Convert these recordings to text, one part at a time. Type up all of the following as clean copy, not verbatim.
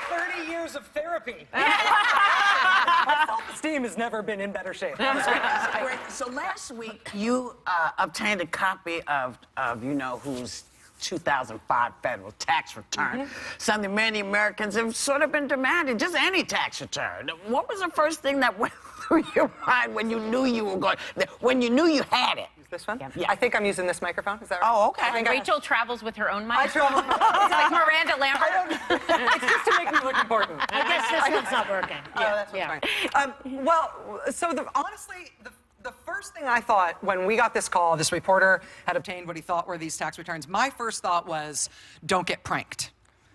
30 years of therapy. My self-esteem has never been in better shape. Great. So last week, you obtained a copy of you know whose 2005 federal tax return. Something many Americans have sort of been demanding, just any tax return. What was the first thing that went through your mind when you knew you were going, when you knew you had it? This one? Yeah. I think I'm using this microphone. Is that right? Oh, okay. Rachel travels with her own mic. I travel. It's like Miranda Lambert. It's just to make me look important. I guess this one's not working. Oh, that's what's fine. Well, so honestly, the first thing I thought when we got this call, this reporter had obtained what he thought were these tax returns, my first thought was, don't get pranked.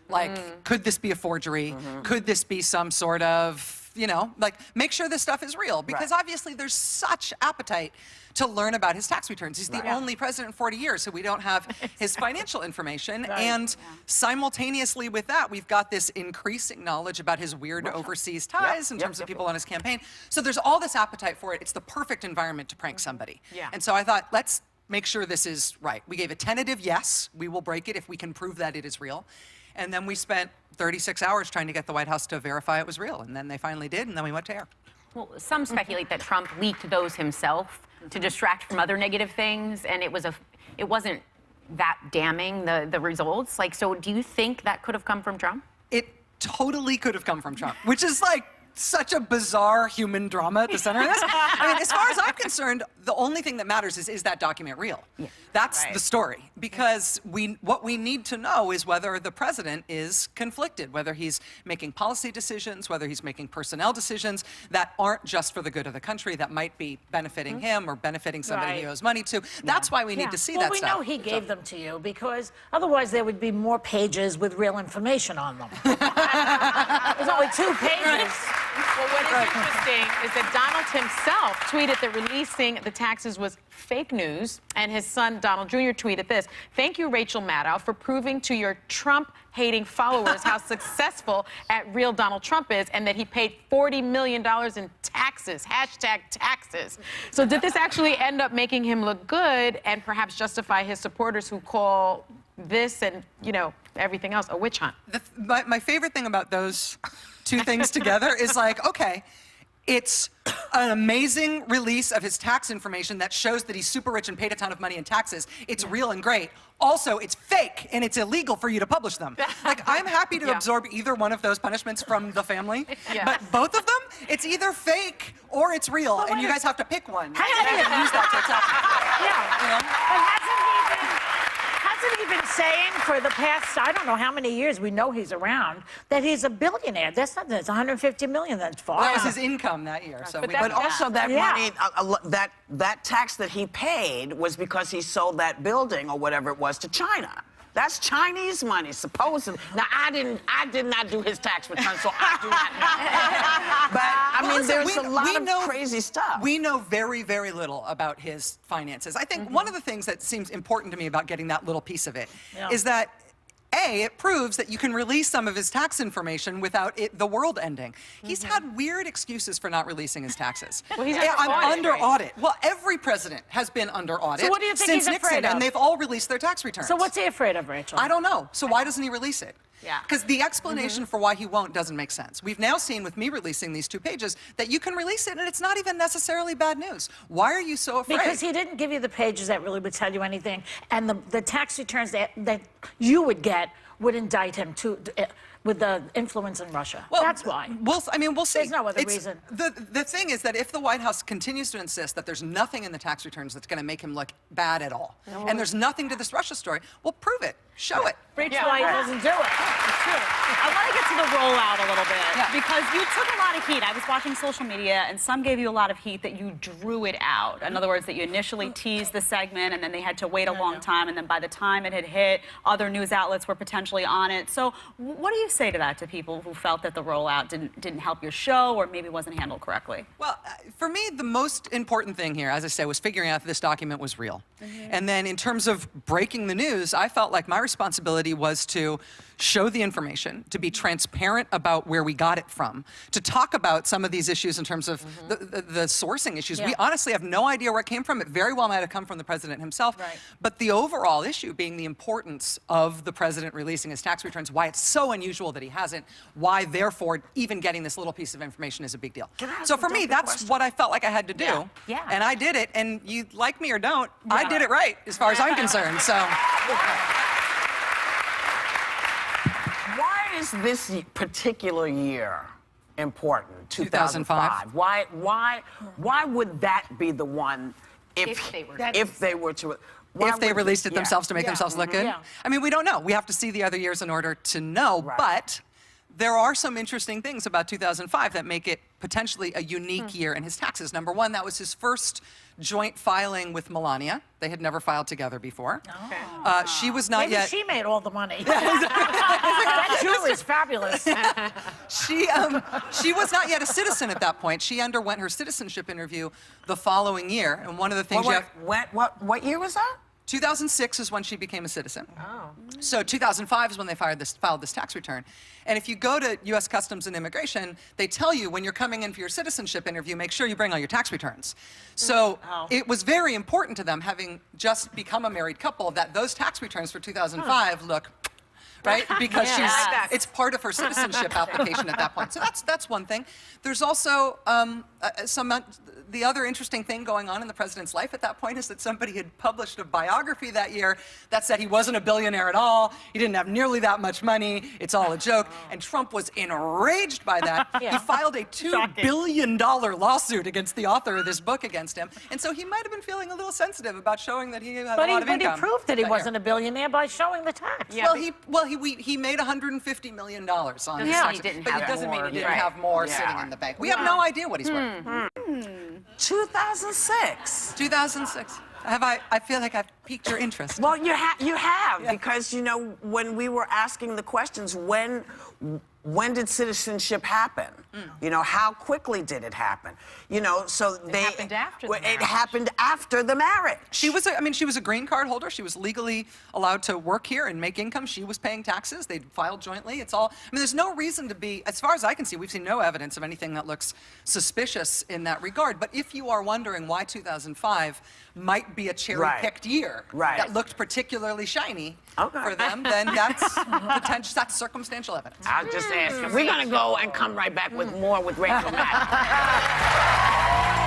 Like, could this be a forgery? Could this be some sort of, you know, like, make sure this stuff is real. Because obviously there's such appetite to learn about his tax returns. He's the only president in 40 years, so we don't have his financial information. And simultaneously with that, we've got this increasing knowledge about his weird overseas ties in terms of people on his campaign. So there's all this appetite for it. It's the perfect environment to prank somebody. And so I thought, let's make sure this is right. We gave a tentative yes. We will break it if we can prove that it is real. And then we spent 36 hours trying to get the White House to verify it was real. And then they finally did, and then we went to air. Well, some speculate that Trump leaked those himself to distract from other negative things, and it wasn't that damning, the results. Like, so do you think that could have come from Trump? It totally could have come from Trump, which is like such a bizarre human drama at the center of this. I mean, as far as I'm concerned, the only thing that matters is that document real? That's the story. Because what we need to know is whether the president is conflicted, whether he's making policy decisions, whether he's making personnel decisions that aren't just for the good of the country, that might be benefiting him or benefiting somebody he owes money to. That's why we need to see that stuff. Well, we know he gave them to you because otherwise there would be more pages with real information on them. There's only 2 pages. Well, what is interesting is that Donald himself tweeted that releasing the taxes was fake news, and his son Donald Jr. tweeted this: "Thank you, Rachel Maddow, for proving to your Trump-hating followers how successful at real Donald Trump is, and that he paid $40 million in taxes, #taxes." So did this actually end up making him look good and perhaps justify his supporters who call this and, you know, everything else a witch hunt? My favorite thing about those 2 things together is like, okay, it's an amazing release of his tax information that shows that he's super rich and paid a ton of money in taxes. It's real and great. Also, it's fake and it's illegal for you to publish them. Like, I'm happy to absorb either one of those punishments from the family, but both of them, it's either fake or it's real, and you guys have to pick one. And use that to attack them. You know? Hasn't he been saying for the past, I don't know how many years we know he's around, that he's a billionaire? That's not, that's 150 million, that's far. Well, that was his income that year. So but also that money, that tax that he paid was because he sold that building or whatever it was to China. That's Chinese money, supposedly. Now, I did not do his tax return, so I do not know. But, I mean, there's a lot of crazy stuff. We know very, very little about his finances. I think one of the things that seems important to me about getting that little piece of it is that, A, it proves that you can release some of his tax information without the world ending. He's had weird excuses for not releasing his taxes. Well, he's under audit. Well, every president has been under audit So what do you think since he's afraid Nixon, of? and they've all released their tax returns. So what's he afraid of, Rachel? I don't know. So why doesn't he release it? Yeah. Because the explanation for why he won't doesn't make sense. We've now seen with me releasing these 2 pages that you can release it and it's not even necessarily bad news. Why are you so afraid? Because he didn't give you the pages that really would tell you anything, and the tax returns that you would get would indict him with the influence in Russia. Well, that's why. We'll see. There's no other reason. The thing is that if the White House continues to insist that the's nothing in the tax returns that's going to make him look bad at all, and there's nothing to this Russia story, well, prove it. Show it. Rachel doesn't do it. I want to get to the rollout a little bit because you took a lot of heat. I was watching social media, and some gave you a lot of heat that you drew it out. In other words, that you initially teased the segment, and then they had to wait a long time, and then by the time it had hit, other news outlets were potentially on it. So what do you say to that, to people who felt that the rollout didn't help your show or maybe wasn't handled correctly? Well, for me, the most important thing here, as I said, was figuring out that this document was real. And then in terms of breaking the news, I felt like my responsibility was to show the information information, to be transparent about where we got it from, to talk about some of these issues in terms of the sourcing issues. Yeah. We honestly have no idea where it came from. It very well might have come from the president himself. Right. But the overall issue being the importance of the president releasing his tax returns, why it's so unusual that he hasn't, why therefore even getting this little piece of information is a big deal. Can I ask So a for me, dumb that's question? what I felt like I had to do. Yeah. Yeah. And I did it, and you like me or don't, I did it right as far as I'm concerned. So Why is this particular year important? 2005? Why would that be the one if they were to? Why if they would- released it yeah. themselves to make themselves look good? Yeah. I mean, we don't know. We have to see the other years in order to know. Right. But there are some interesting things about 2005 that make it potentially a unique year in his taxes. Number one, that was his first joint filing with Melania. They had never filed together before. She was not Maybe yet. she made all the money. That jewelry's fabulous. She was not yet a citizen at that point. She underwent her citizenship interview the following year, and one of the things you have. What year was that? 2006 is when she became a citizen. So 2005 is when they filed this tax return. And if you go to U.S. Customs and Immigration, they tell you when you're coming in for your citizenship interview, make sure you bring all your tax returns. So it was very important to them, having just become a married couple, that those tax returns for 2005 look right? Because it's part of her citizenship application at that point. So that's one thing. There's also the other interesting thing going on in the president's life at that point is that somebody had published a biography that year that said he wasn't a billionaire at all. He didn't have nearly that much money. It's all a joke. And Trump was enraged by that. He filed a $2 billion lawsuit against the author of this book against him. And so he might have been feeling a little sensitive about showing that he had a lot of income. But he proved that he year. wasn't a billionaire by showing the tax. Yeah, He made $150 million on his Yeah, tax, he didn't but have it doesn't mean more. he didn't Right. have more Yeah. sitting in the bank. We have no idea what he's worth. 2006. 2006. I feel like I've piqued your interest. Well, you have because when we were asking the questions, when did citizenship happen? How quickly did it happen? So It happened after the It marriage. happened after the marriage. She was a green card holder. She was legally allowed to work here and make income. She was paying taxes. They filed jointly. There's no reason to be, as far as I can see, we've seen no evidence of anything that looks suspicious in that regard. But if you are wondering why 2005 might be a cherry-picked year that looked particularly shiny for them, then that's circumstantial evidence. I'll just ask. We're going to go and come right back with more with Rachel Maddow.